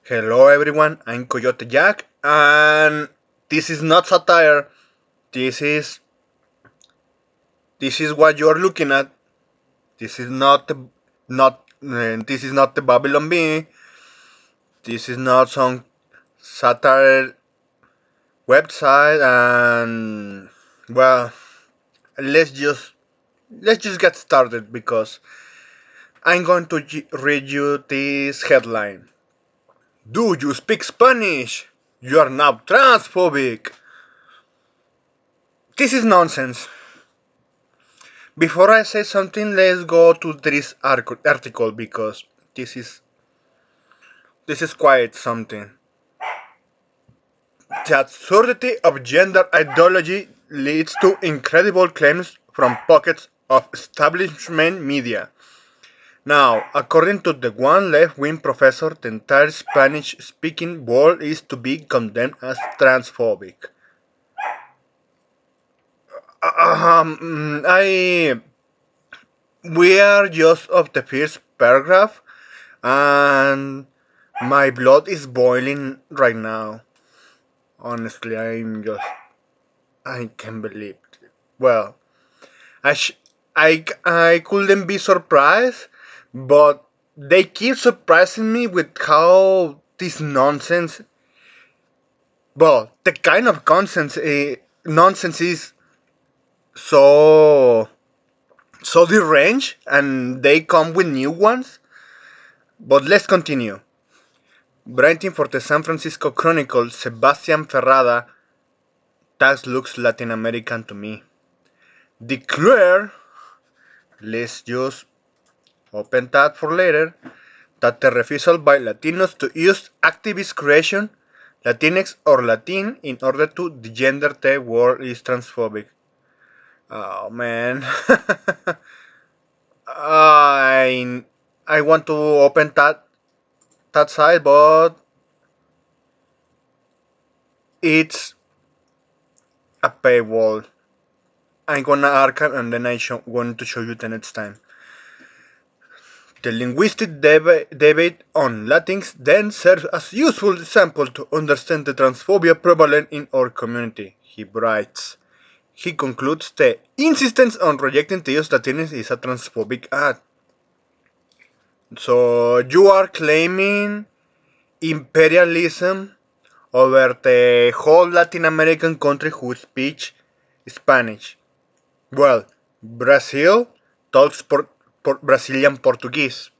Hello everyone, I'm Coyote Jack, and this is not satire. This is this is what you're looking at. This is not the Babylon Bee. This is not some satire website, and well, let's just let's just get started because I'm going to read you this headline. Do you speak Spanish? You are now transphobic. This is nonsense. Before I say something, let's go to this article because this is this is quite something. The absurdity of gender ideology leads to incredible claims from pockets of establishment media. Now, according to the one left-wing professor, the entire Spanish-speaking world is to be condemned as transphobic. I we are just of the first paragraph, and my blood is boiling right now. Honestly, I can't believe it. Well, I, sh- I couldn't be surprised, but they keep surprising me with how this nonsense, well, the kind of nonsense is so, so deranged, and they come with new ones. But let's continue. Writing for the San Francisco Chronicle, Sebastian Ferrada, that looks Latin American to me, declare, let's just open that for later, that the refusal by Latinos to use activist creation, Latinx or Latin in order to degender the word is transphobic. Oh man. I I want to open that site, but it's a paywall. I'm gonna archive and then going to show you the next time. The linguistic debate on Latinx then serves as a useful example to understand the transphobia prevalent in our community, he writes. He concludes the insistence on rejecting the use of Latinx is a transphobic act. So you are claiming imperialism over the whole Latin American country who speak Spanish. Well, Brazil talks Brazilian Portuguese,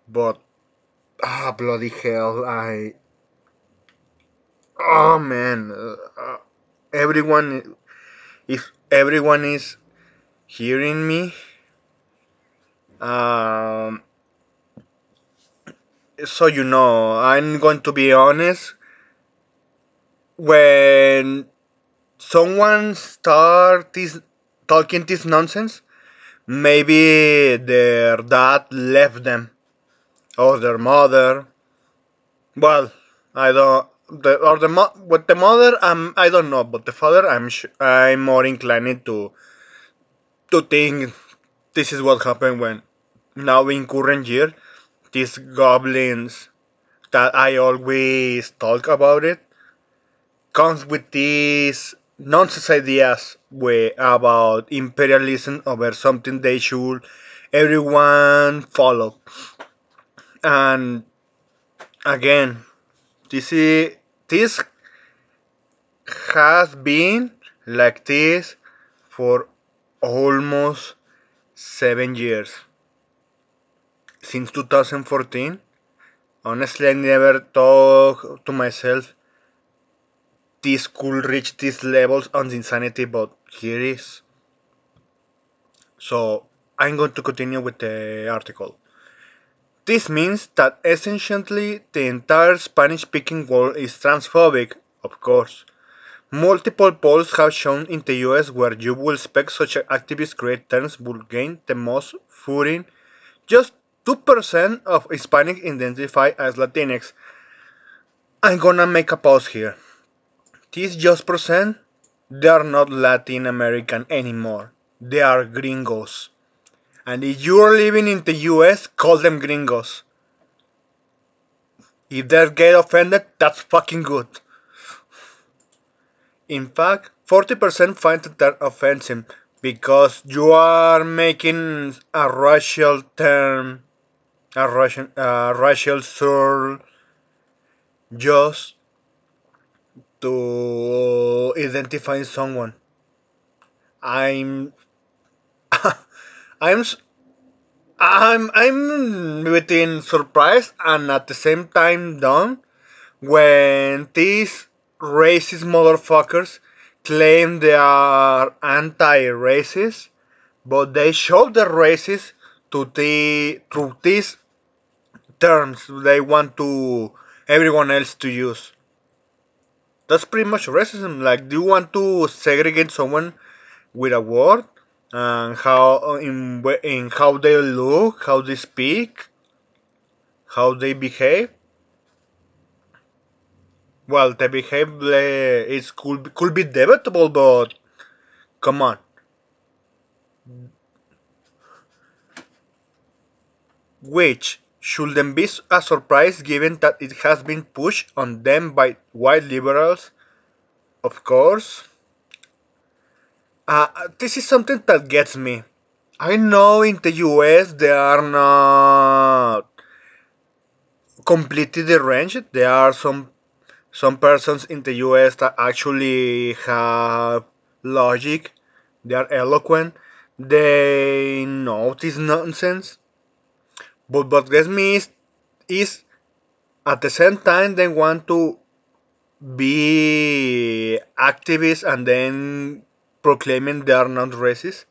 but bloody hell, oh man, everyone, if everyone is hearing me, um, so you know, I'm going to be honest. When someone start this talking this nonsense, maybe their dad left them or their mother. Well, I don't. With the mother, I don't know, but the father, I'm more inclined to think this is what happened when now in current year these goblins that I always talk about it comes with these nonsense ideas about imperialism over something they should everyone follow. And again, this has been like this for almost 7 years, since 2014. Honestly, I never thought to myself this could reach these levels of insanity, but here it is. So I'm going to continue with the article. This means that essentially the entire Spanish speaking world is transphobic, of course. Multiple polls have shown in the US where you will expect such activist create terms will gain the most footing. Just 2% of Hispanics identify as Latinx. I'm gonna make a pause here. These just percent, they are not Latin American anymore. They are gringos. And if you are living in the US, call them gringos. If they get offended, that's fucking good. In fact, 40% find that offensive because you are making a racial term, a racial slur just to identify someone. I'm, I'm, I'm within surprise and at the same time done when these racist motherfuckers claim they are anti-racist, but they show the racist through these terms they want to everyone else to use. That's pretty much racism. Like, do you want to segregate someone with a word and how in how they look, how they speak, how they behave? Well, the behavior is could be debatable, but come on. Which shouldn't be a surprise given that it has been pushed on them by white liberals, of course. This is something that gets me. I know in the US they are not completely deranged. There are some persons in the US that actually have logic. They are eloquent. They know this nonsense. But what gets me is at the same time they want to be activists and then proclaiming they are not racist.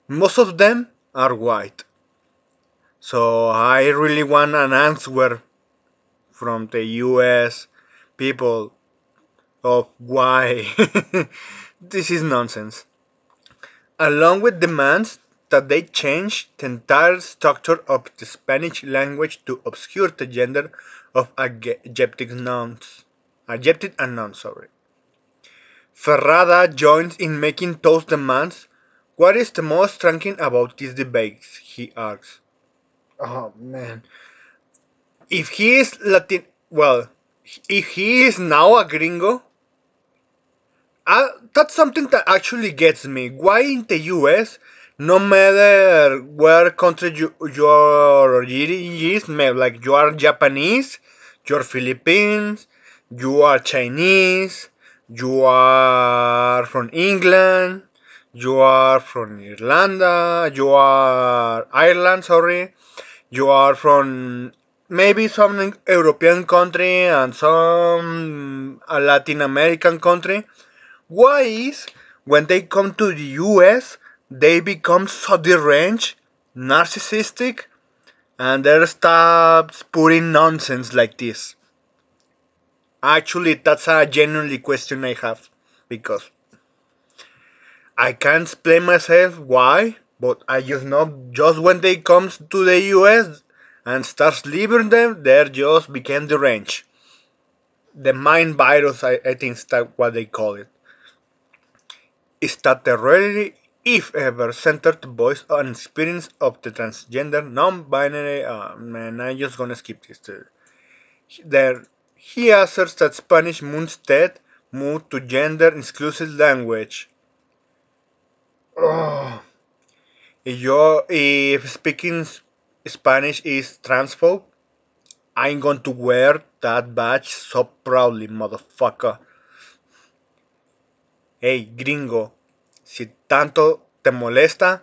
Most of them are white. So I really want an answer from the US people of why this is nonsense. Along with demands that they change the entire structure of the Spanish language to obscure the gender of adjective nouns. Adjective and nouns, sorry. Ferrada joins in making those demands. What is the most striking about these debates? He asks. Oh man. If he is Latin, well, if he is now a gringo, that's something that actually gets me. Why in the US, no matter where country your origin is, like you are Japanese, you're Philippines, you are Chinese, you are from England, you are from Irlanda, you are Ireland, sorry, you are from maybe some European country and some Latin American country. Why is when they come to the US, they become so deranged, narcissistic, and they start putting nonsense like this? Actually, that's a genuinely question I have because I can't explain myself why, but I just know just when they comes to the US and starts leaving them, they just became deranged. The mind virus, I think, is that what they call it. Is that the rarely, if ever, centered voice and experience of the transgender, non-binary. Man, I'm just gonna skip this. There, he asserts that Spanish instead moved to gender-inclusive language. Oh, if speaking Spanish is transphobe, I'm going to wear that badge so proudly, motherfucker. Hey, gringo, si tanto te molesta,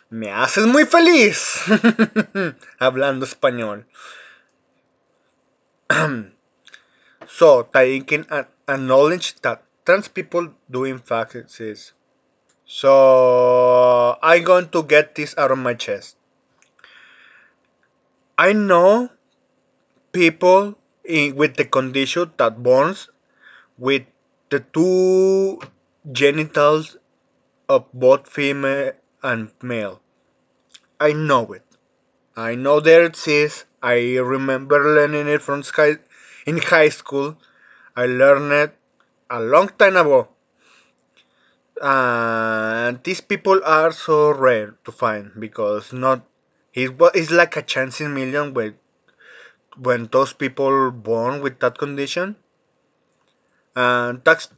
me haces muy feliz hablando español. So, I can acknowledge that trans people do in fact exist. So, I'm going to get this out of my chest. I know people with the condition that borns with the two genitals of both female and male. I know it. I know there it exists. I remember learning it from in high school. I learned it a long time ago. And these people are so rare to find because not it's like a chance in million with when those people born with that condition and tax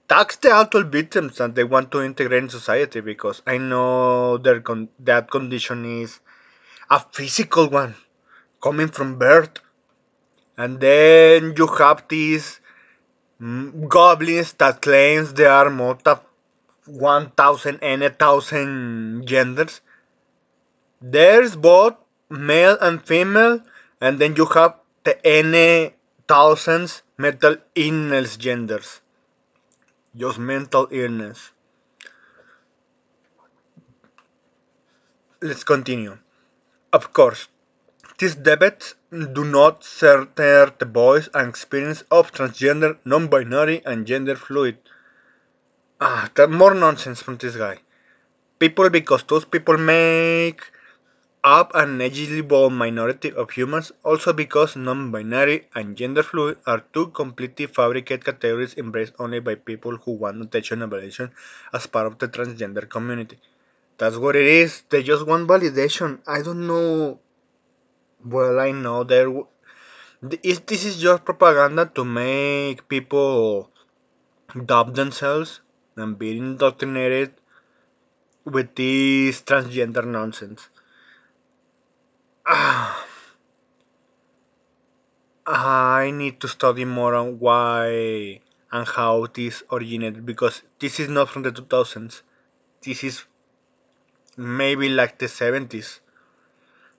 the actual victims that they want to integrate in society because I know that condition is a physical one coming from birth, and then you have these goblins that claims there are more than 1,000 and 1,000 genders. There's both male and female, and then you have the n thousands mental illness genders, just mental illness. Let's continue. Of course, these debates do not center the voice and experience of transgender, non-binary, and gender fluid. More nonsense from this guy. People, because those people make up a negligible minority of humans, also because non-binary and gender fluid are two completely fabricated categories embraced only by people who want attention and validation as part of the transgender community. That's what it is. They just want validation. I don't know. Well, I know this is just propaganda to make people doubt themselves and be indoctrinated with this transgender nonsense. Ah, I need to study more on why and how this originated because this is not from the 2000s. This is maybe like the 70s.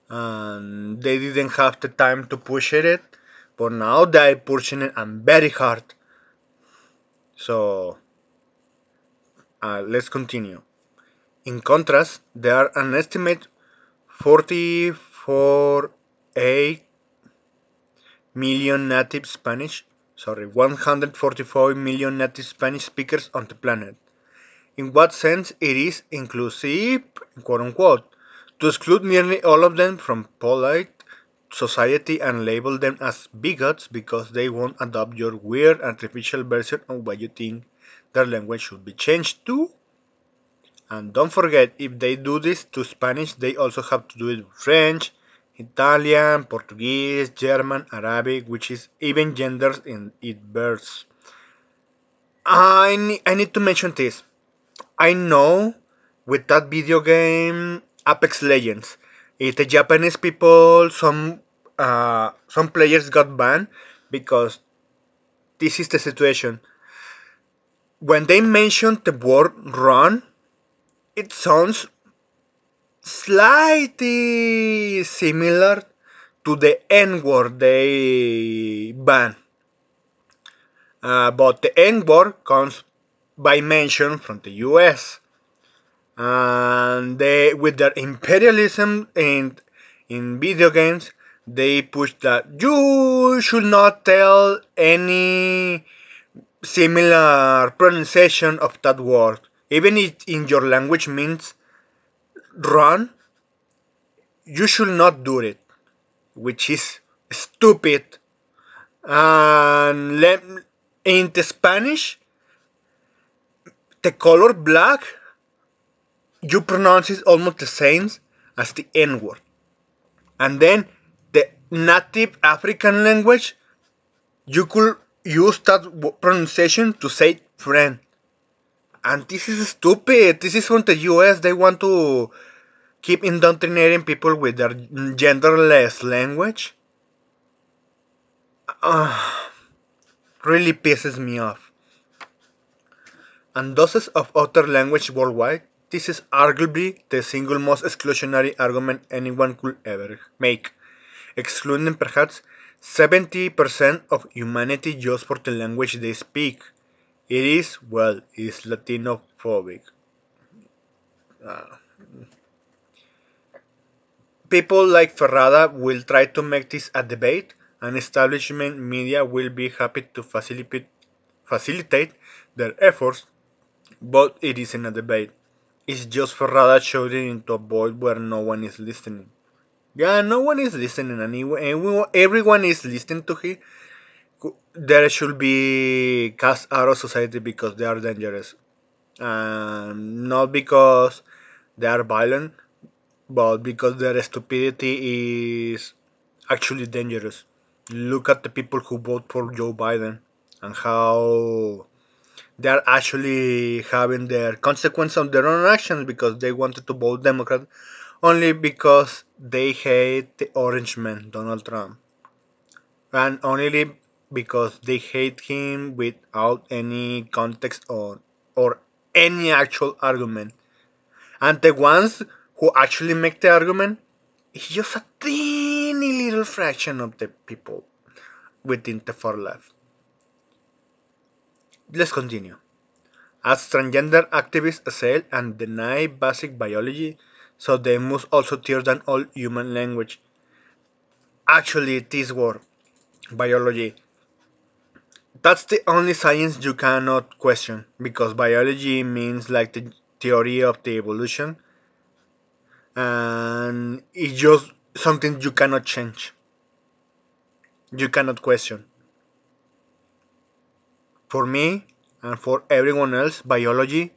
And they didn't have the time to push it, but now they're pushing it and very hard. So let's continue. In contrast, there are an estimated 44.8 million native Spanish, 144 million native Spanish speakers on the planet. In what sense it is inclusive, quote unquote, to exclude nearly all of them from polite society and label them as bigots because they won't adopt your weird artificial version of what you think their language should be changed to? And don't forget, if they do this to Spanish, they also have to do it with French, Italian, Portuguese, German, Arabic, which is even genders in its births. I need to mention this. I know with that video game Apex Legends, the Japanese people, some players got banned because this is the situation. When they mention the word run, it sounds slightly similar to the N word they ban. But the N word comes by mention from the US. And they, with their imperialism in video games, they push that you should not tell any similar pronunciation of that word. Even if in your language means run, you should not do it, which is stupid. And in the Spanish, the color black, you pronounce it almost the same as the N word. And then the native African language, you could use that pronunciation to say friend. And this is stupid. This is from the US. They want to keep indoctrinating people with their genderless language. Really pisses me off. And dozens of other languages worldwide, this is arguably the single most exclusionary argument anyone could ever make, excluding perhaps 70% of humanity just for the language they speak. It is Latinophobic. Uh, People like Ferrada will try to make this a debate, and establishment media will be happy to facilitate their efforts, but it isn't a debate. It's just Ferrada shouting into a void where no one is listening. Yeah, no one is listening, and everyone is listening to him. There should be cast out of society because they are dangerous. Not because they are violent, but because their stupidity is actually dangerous. Look at the people who vote for Joe Biden and how they are actually having their consequence on their own actions because they wanted to vote Democrat only because they hate the orange man, Donald Trump. And only because they hate him without any context or any actual argument. And the ones who actually make the argument is just a teeny little fraction of the people within the far left. Let's continue. As transgender activists assail and deny basic biology, so they must also tear down all human language. Actually, this word, biology, that's the only science you cannot question because biology means like the theory of the evolution and it's just something you cannot change, you cannot question. For me and for everyone else, biology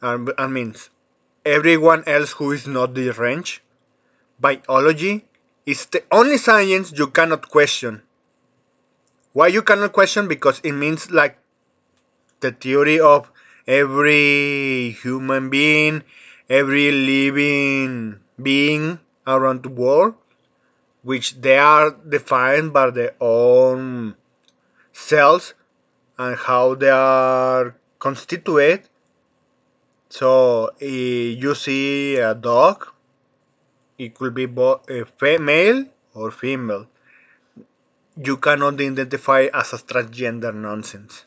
and means everyone else who is not the range, biology is the only science you cannot question. Why you cannot question? Because it means like the theory of every human being, every living being around the world, which they are defined by their own cells and how they are constituted. So, you see a dog, it could be both a male or female. You cannot identify as a transgender nonsense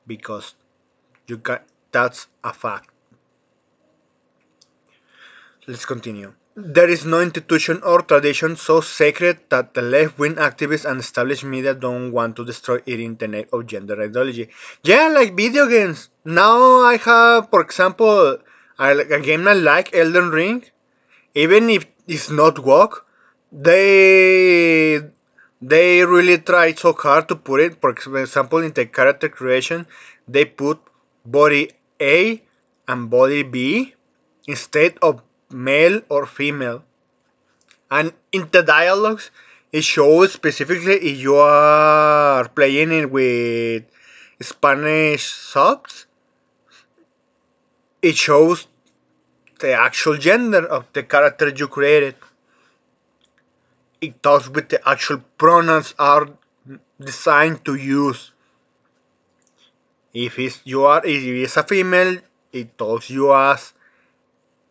because you can. That's a fact. Let's continue. There is no institution or tradition so sacred that the left-wing activists and established media don't want to destroy it in the name of gender ideology. Yeah, like video games. Now I have, for example, a game I like, Elden Ring. Even if it's not woke, they they really try so hard to put it. For example, in the character creation, they put body A and body B instead of male or female. And in the dialogues, it shows specifically if you are playing it with Spanish subs, it shows the actual gender of the character you created. It talks with the actual pronouns are designed to use. If it's a female, it talks you as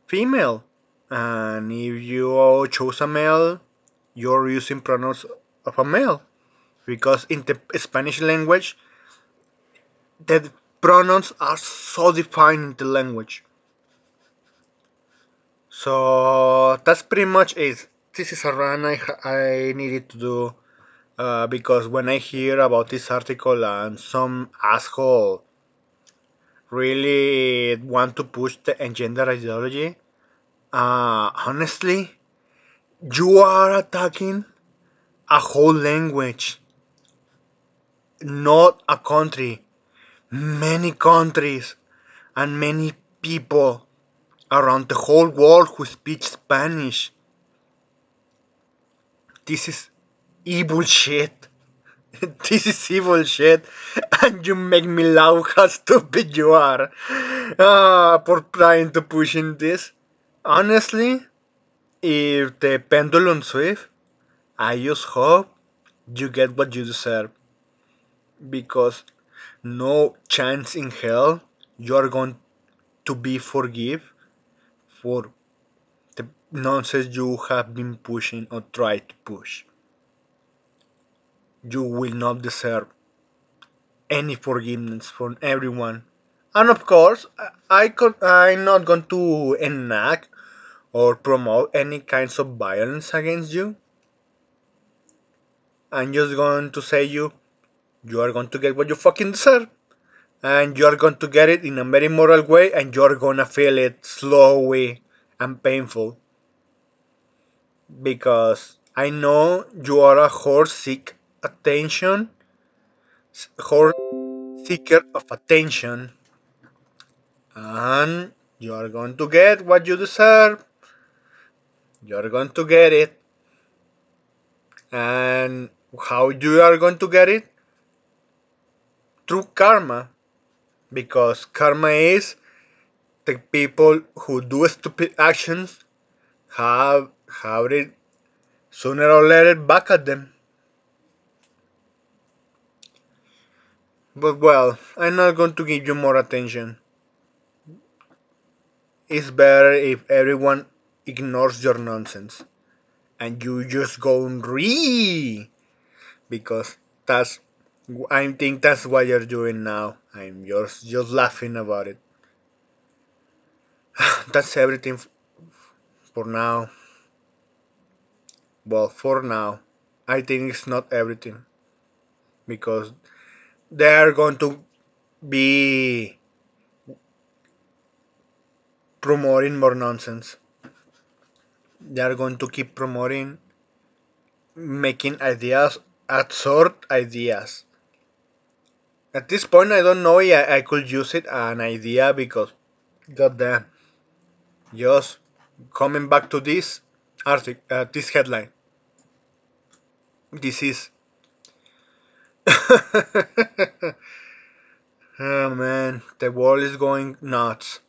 female. And if you choose a male, you're using pronouns of a male. Because in the Spanish language, the pronouns are so defined in the language. So that's pretty much it. This is a run I needed to do because when I hear about this article and some asshole really want to push the gender ideology, honestly, you are attacking a whole language, not a country. Many countries and many people around the whole world who speak Spanish. This is evil shit. This is evil shit, and you make me laugh how stupid you are for trying to push in this. Honestly, if the pendulum swings, I just hope you get what you deserve because no chance in hell you are going to be forgive for the nonsense you have been pushing or tried to push. You will not deserve any forgiveness from everyone. And of course, I'm not going to enact or promote any kinds of violence against you. I'm just going to say you are going to get what you fucking deserve. And you are going to get it in a very moral way and you're gonna feel it slowly and painful. Because I know you are a horse seek attention, horse seeker of attention, and you are going to get what you deserve. You're going to get it. And how you are going to get it? Through karma. Because karma is the people who do stupid actions have it sooner or later back at them. But well, I'm not going to give you more attention. It's better if everyone ignores your nonsense and you just go re because that's I think that's what you're doing now. I'm just laughing about it. That's everything for now. Well, for now, I think it's not everything because they are going to be promoting more nonsense. They are going to keep promoting making ideas, absurd ideas. At this point, I don't know if I could use it an idea because, goddamn, just coming back to this article, this headline. This is. Oh man, the world is going nuts,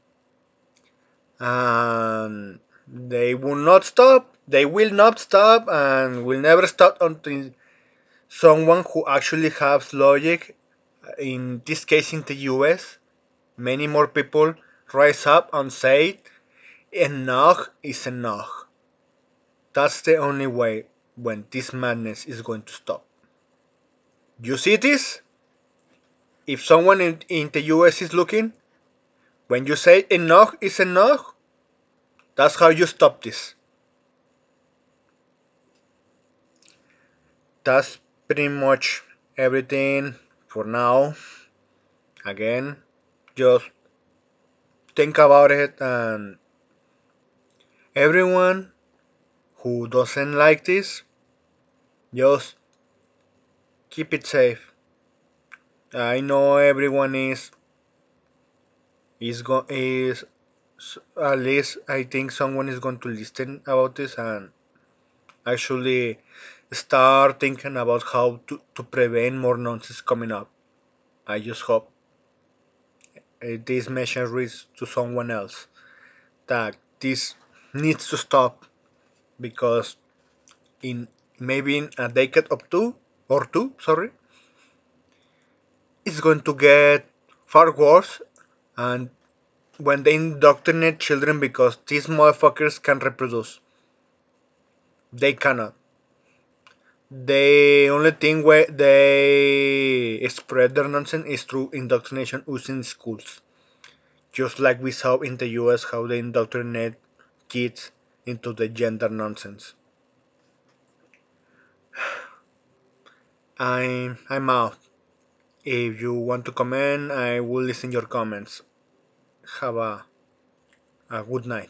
and they will not stop. They will not stop, and will never stop until someone who actually has logic, in this case in the US, many more people rise up and say enough is enough. That's the only way when this madness is going to stop. You see this? If someone in the US is looking, when you say enough is enough, that's how you stop this. That's pretty much everything for now. Again, just think about it, and everyone who doesn't like this, just keep it safe. I know everyone is at least I think someone is going to listen about this and actually start thinking about how to prevent more nonsense coming up. I just hope this message reaches to someone else that this needs to stop because in maybe in a decade or two, sorry, it's going to get far worse. And when they indoctrinate children because these motherfuckers can reproduce, they cannot. The only thing where they spread their nonsense is through indoctrination using schools. Just like we saw in the US how they indoctrinate kids into the gender nonsense. I'm out. If you want to comment, I will listen your comments. Have a good night.